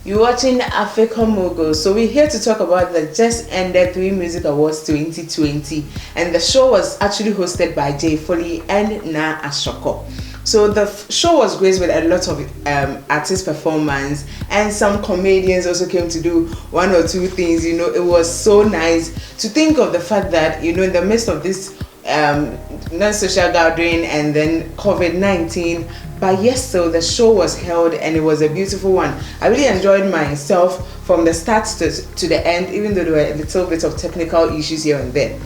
You're watching Africa Mogul. So we're here to talk about the just ended 3Music Awards 2020, and the show was actually hosted by Jay Foley and Na Ashoko. So the show was graced with a lot of artist performance, and some comedians also came to do one or two things. You know, it was so nice to think of the fact that, you know, in the midst of this non-social gathering and then COVID-19, but yes, so the show was held and it was a beautiful one. I really enjoyed myself from the start to the end, even though there were a little bit of technical issues here and there.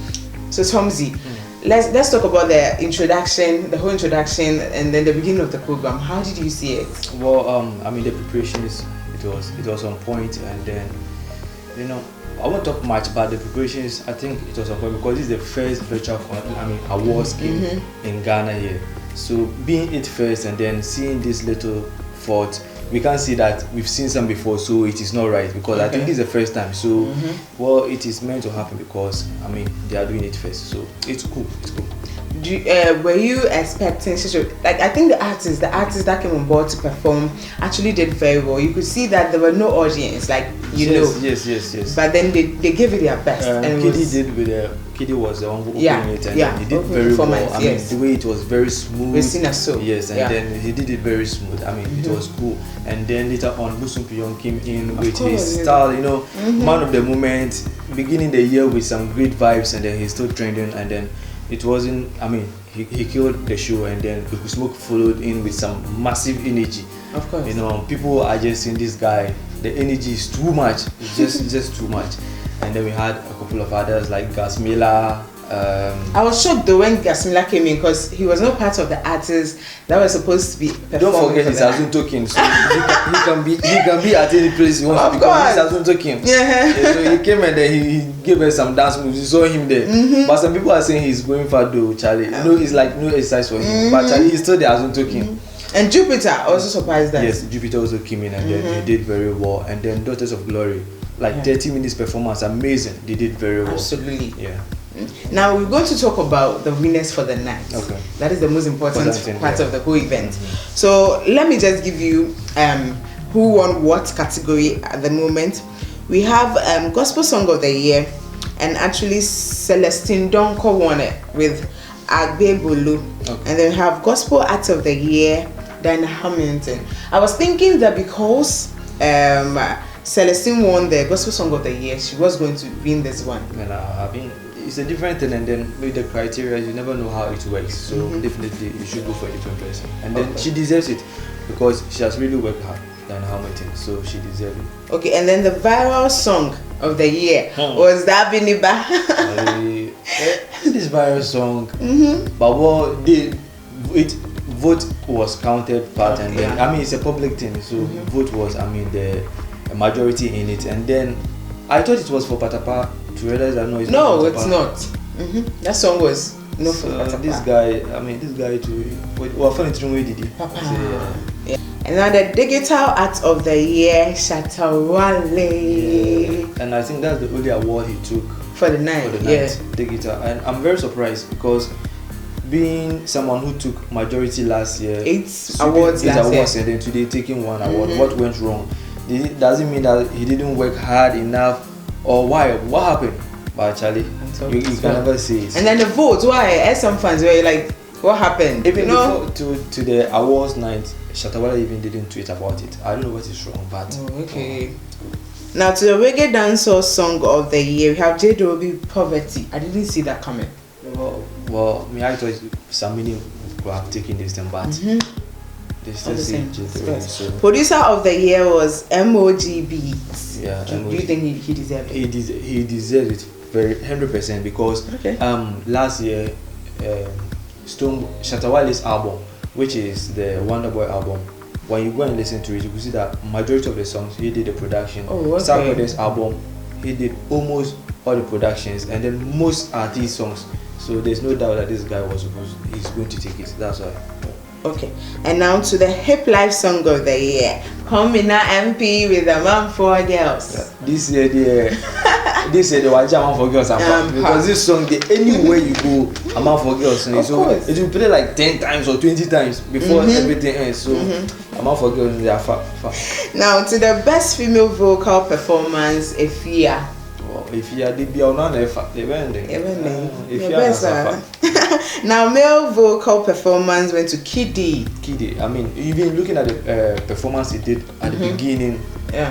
So Tomzi, let's talk about the introduction, the whole introduction, and then the beginning of the program. How did you see it? Well, I mean, the preparation it was on point, and then, you know, I won't talk much about the preparations. I think it was on point because this is the first virtual awards game in Ghana here. So being it first and then seeing this little fort, we can't see that we've seen some before, so it is not right, because I think this is the first time. So well, it is meant to happen because, I mean, they are doing it first, so it's cool. It's cool. Were you expecting such a, like, I think the artists that came on board to perform actually did very well. You could see that there were no audience, like, yes. But then they gave it their best. And KiDi was the one who opened it, and he did very well. I mean, the way it was very smooth. Yes, and then he did it very smooth. I mean, it was cool. And then later on, Bosom P-Yung came in with his style, you know, man of the moment, beginning the year with some great vibes, and then he's still trending, and then it wasn't, I mean, he killed the show, and then Kweku Smoke followed in with some massive energy. Of course. You know, people are just seeing this guy, the energy is too much. It's just too much. And then we had a couple of others like Gasmila. I was shocked though when Gasmila came in, because he was not part of the artists that were supposed to be performing. Don't forget his Azun token, so he can be at any place he wants, because his Azun token. Yeah, so he came and then he gave us some dance moves. You saw him there. But some people are saying he's going far though, Charlie. You know, it's like no exercise for him. But Charlie, he's still the Azun token. And Jupitar also surprised that. Yes, Jupitar also came in, and then he did very well. And then Daughters of Glory, like 30 minutes performance, amazing. They did very well. Absolutely. Yeah. Now we're going to talk about the winners for the night. Okay. That is the most important part of the whole event. So let me just give you who won what category at the moment. We have Gospel Song of the Year, and actually Celestine Donkor won it with Agbebolo. And then we have Gospel Act of the Year, Dan Hamilton. I was thinking that because Celestine won the Gospel Song of the Year, she was going to win this one. I mean, it's a different thing, and then with the criteria, you never know how it works. So definitely, you should go for a different person. And then she deserves it because she has really worked hard than Hamilton, so she deserves it. Okay, and then the viral song of the year was that Biniba. This viral song, but what vote was counted part, and then I mean, it's a public thing, so vote was, I mean, the majority in it, and then I thought it was for Patapa, to realize that it's not. That song was not for Patapa. This guy too. Well, funny thing, where did he? Yeah. And now the digital art of the year, Shatta WALE. Yeah. And I think that's the only award he took for the night. Digital, and I'm very surprised because being someone who took majority last year, 8 awards last year, and then today taking 1 award. What went wrong? It doesn't mean that he didn't work hard enough, or why? What happened? But Charlie, you can never see it. And then the votes, why? As some fans were like, what happened? Even before to the awards night, Shatta WALE even didn't tweet about it. I don't know what is wrong, but Now to the reggae dancehall song of the year, we have J.Derobie Poverty. I didn't see that coming. Well, I thought some many would have taken this thing, but they still say J.Derobie. So. Producer of the year was MOG Beats. Yeah, do you think he deserved it? He deserved it 100%, because last year Shatta WALE's album, which is the Wonder Boy album, when you go and listen to it, you can see that majority of the songs he did the production. Sarkod's album, he did almost all the productions, and then most are these songs. So there's no doubt that this guy he's going to take it. That's why. Okay, and now to the hip life song of the year, Komina MP with a Man for Girls. This year, They say the Waja Amount for Girls because this song, anywhere you go, Amount for Girls. So it will play like 10 times or 20 times before everything ends. So Amount for Girls, they are far. Now to the best female vocal performance, Efia. If you are the beyond Now male vocal performance went to KiDi. I mean, even looking at the performance he did at the beginning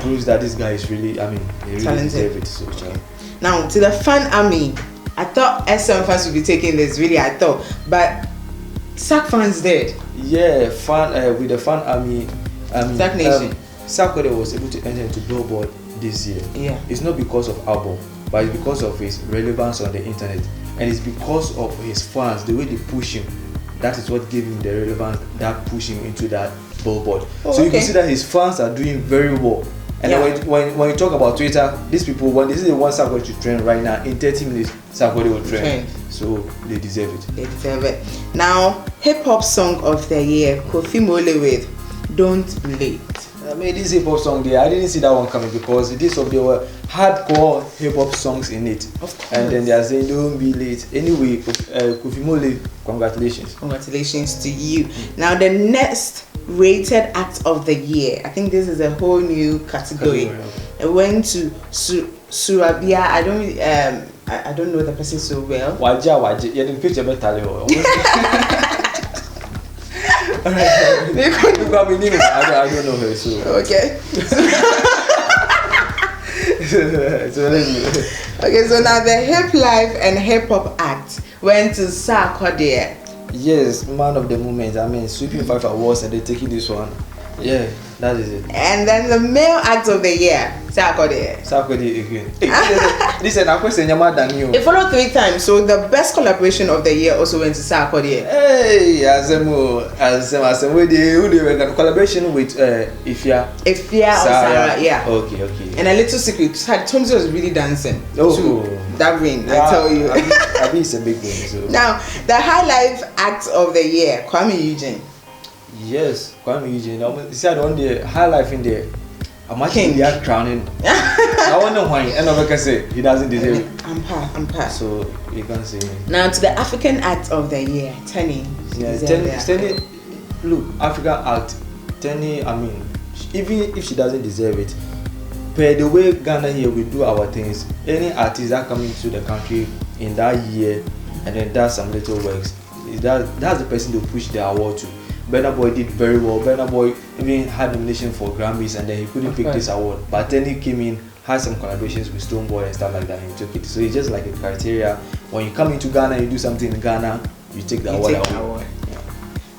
proves that this guy is really, I mean, he really deserves it. So, now to the fan army, I thought SM fans would be taking this, really I thought, but SAC fans did. Yeah, with the fan army, SAC Nation. SAC was able to enter into Billboard this year. Yeah. It's not because of album, but it's because of his relevance on the internet, and it's because of his fans, the way they push him. That is what gave him the relevance, that push him into that Billboard. So you can see that his fans are doing very well. And when you talk about Twitter, these people, when this is the one Sarkodie to trend right now, in 30 minutes Sarkodie will trend. So they deserve it. They deserve it. Now, hip hop song of the year, Kofi Mole with Don't Be Late. I mean, this hip hop song there, I didn't see that one coming because this of there were hardcore hip hop songs in it. Of course. And then they are saying don't be late. Anyway, Kofi Mole, congratulations. Congratulations to you. Now the next rated act of the year. I think this is a whole new category. It went to Surabia. I don't know the person so well. Waja. Yeah, the picture better. I don't know her, so okay. Okay, so now the hip life and hip hop act went to Sarkodie. Yes, man of the moment. I mean, sweeping 5 awards and they taking this one. Yeah, that is it. And then the male act of the year, Sarkodie again. This is a question than you. It followed 3 times, so the best collaboration of the year also went to Sarkodie. Hey, Asemo, they were collaboration with Ifya or Sarah, yeah. Okay. And a little secret, Tomzi was really dancing to that ring, I tell you. I think it's a big thing. So. Now, the high life act of the year, Kwame Eugene. Yes, Kwame Eugene. He said on the high life in there. I'm actually there crowning. I wonder why. And I can say he doesn't deserve it. I'm part. So you can say. Now to the African act of the year, TENI. Yeah, TENI. Look, African act. TENI. I mean, even if she doesn't deserve it, per the way Ghana here we do our things, any artist that coming to the country in that year and then does some little works, that's the person to push the award to. Burna Boy did very well. Burna Boy even had nomination for Grammys and then he couldn't pick this award. But then he came in, had some collaborations with Stonebwoy and stuff like that and he took it. So it's just like a criteria. When you come into Ghana and you do something in Ghana, you take the award. Yeah.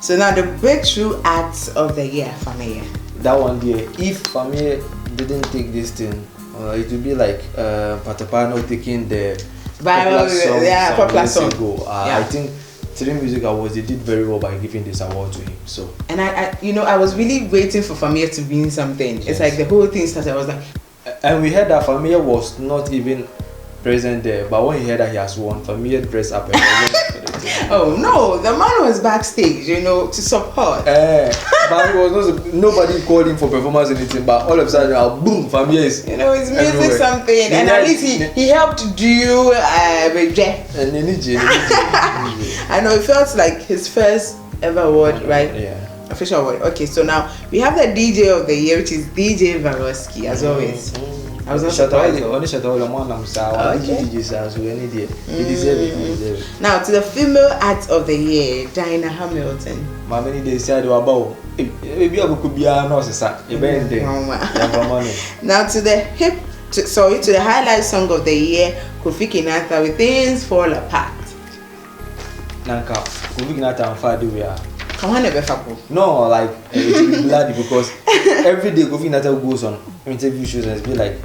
So now the breakthrough acts of the year, FAMEYE. That one there, if FAMEYE didn't take this thing, it would be like Patapano taking the popular song. I think 3Music Awards, they did very well by giving this award to him. So and I was really waiting for FAMEYE to win something. Yes. It's like the whole thing started. I was like, and we heard that FAMEYE was not even present there, but when he heard that he has won, FAMEYE dressed up and oh no, the man was backstage, to support. But he was nobody called him for performance or anything, but all of a sudden, boom, FAMEYE is it's music everywhere. Something, and at least he helped do Reggae. I know it felt like his first ever award, right? Yeah. Official award. Okay, so now we have the DJ of the year, which is DJ VYRUSKY, as always. I was not surprised. He deserves it. Now to the female act of the year, Dinah Hamilton. Many days said about maybe I could be a nurse. Now to the highlight song of the year, Kofi Kinaata with Things Fall Apart. Nanka, Kofi Kinaata and Fadi we are. No, like it's bloody because every day Kofi Kinaata goes on interview shows and it's be like,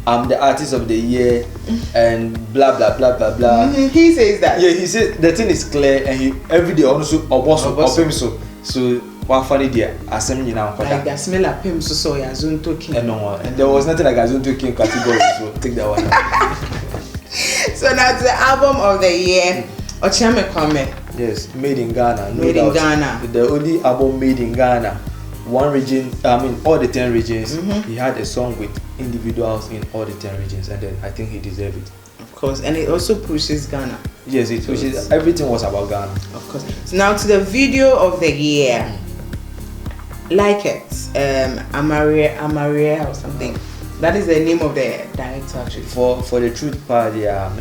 I'm the artist of the year and blah blah blah blah blah. He says that. Yeah, he says the thing is clear and he every day also so what funny there assembly now. Like the smell of him so ya zone talking. And there was nothing like a zone talking category, so take that one. So now to the album of the year, Ochame Kwame. Yes, made in Ghana. Made in Ghana. The only album made in Ghana. One region, I mean all the 10 regions, he had a song with individuals in all the 10 regions, and then I think he deserved it. Of course, and it also pushes Ghana. Yes, it pushes. Everything was about Ghana. Of course. So now to the video of the year. Like it, Amaria or something. That is the name of the director actually. For the truth part, yeah,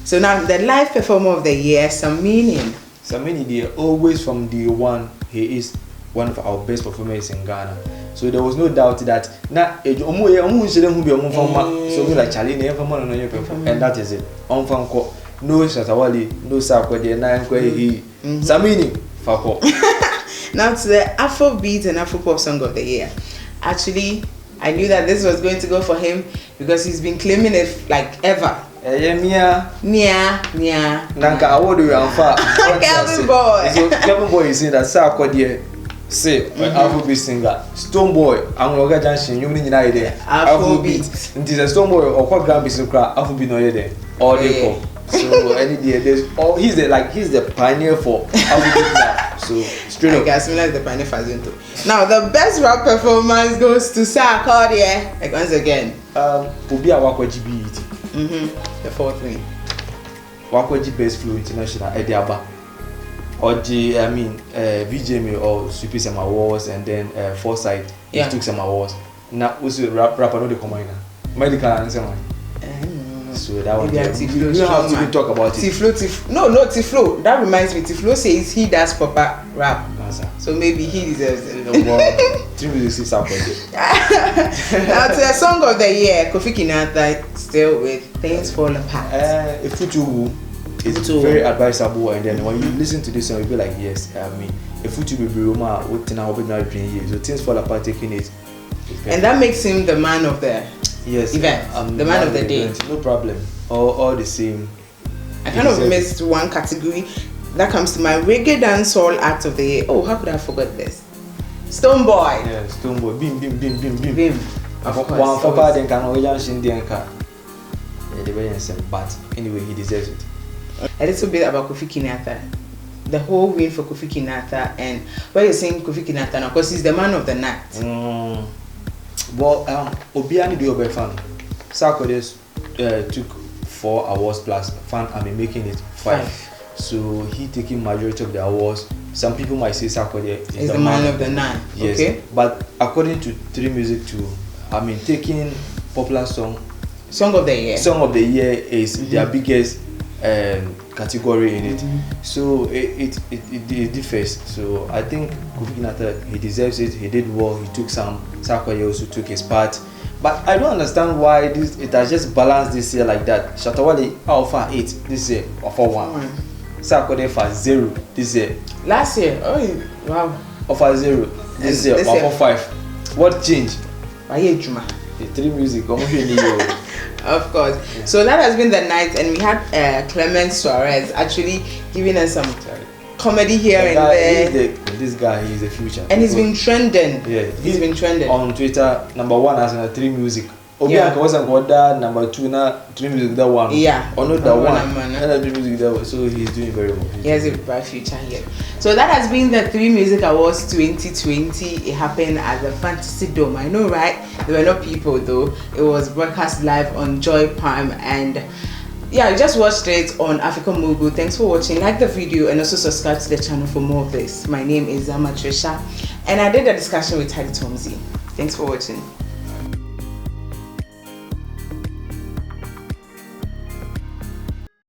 so now the live performer of the year, Samini. Samini, always from day one, he is one of our best performers in Ghana. So there was no doubt that so we like Charlie, and that is it. No Shatawali, no Sakwa, Samini, Fako. Now to the Afrobeat and Afropop song of the year. Actually, I knew that this was going to go for him because he's been claiming it like ever. Nia. Nanka, what do you have? Kelvyn Boy. So Kelvyn Boy is saying that Sakwa say Afrobeat singer. Stone Boy, I'm Roga Junction, you mean idea. Afrobeat. It is a Stone Boy or what Grand Business Crack, Afrobeat no idea. All day. So any day there's he's the pioneer for Afrobeat now. So straight up. I guess like the pioneer for Zinto. Now the best rap performance goes to Sarkodie. Like once again. Obi Awakwaji BET. The fourth win. Wakwaji Best Flow International Ediaba. VJME or Super some awards, and then Foresight he took some awards. Now also rapper no the combiner. Medical answer one. So that one, we have to talk about it. No, Tiflo. That reminds me. Tiflo says he does proper rap. So maybe he deserves it. Now to the song of the year, Kofi Kinaata still with Things Fall Apart. It's very advisable, and then when you listen to this song, you'll be like, yes, if you be Roma, what so Things Fall Apart taking it. And that makes him the man of the event, the man of the day. No problem. All the same. I kind of missed one category that comes to my Reggae Dancehall Act of the Year. Oh, how could I forget this? Stone Boy. Yeah, Stone Boy. Bim. Of course. But anyway, he deserves it. A little bit about Kofi Kinaata. The whole win for Kofi Kinaata, and why you're saying Kofi Kinaata now, because he's the man of the night. Well, Obiani do your fan. Sarkodie took 4 awards plus fan. Making it 5. So he taking majority of the awards. Some people might say Sarkodie is the man of the night. Yes, okay. But according to 3Music too, taking popular song of the year. Song of the year is their biggest category in it. So it differs. So I think Kofi Kinaata, he deserves it. He did well. He took some. Sarkodie also took his part. But I don't understand why it has just balanced this year like that. Shatawale Alpha 8 this year for 1. Sarkodie for 0 this year. Last year, oh wow. For 0 this year for 5. What changed? Why Juma? 3Music. Of course. Yeah. So that has been the night, and we had Clement Suarez actually giving us some comedy here and there. This guy, he's the future. And he's been trending. Yeah, he's been trending on Twitter. #1 as 3Music. Obianka wasn't got that #2 now. 3Music that one. Yeah. Or not that one. And 3Music that one. So he's doing very well. He has a bright future here. So that has been the 3Music Awards 2020. It happened at the Fantasy Dome. I know, right? There were no people though. It was broadcast live on Joy Prime, and yeah, you just watched it on African MOGUL. Thanks for watching. Like the video and also subscribe to the channel for more of this. My name is Trisha, and I did a discussion with taddithomas. Thanks for watching.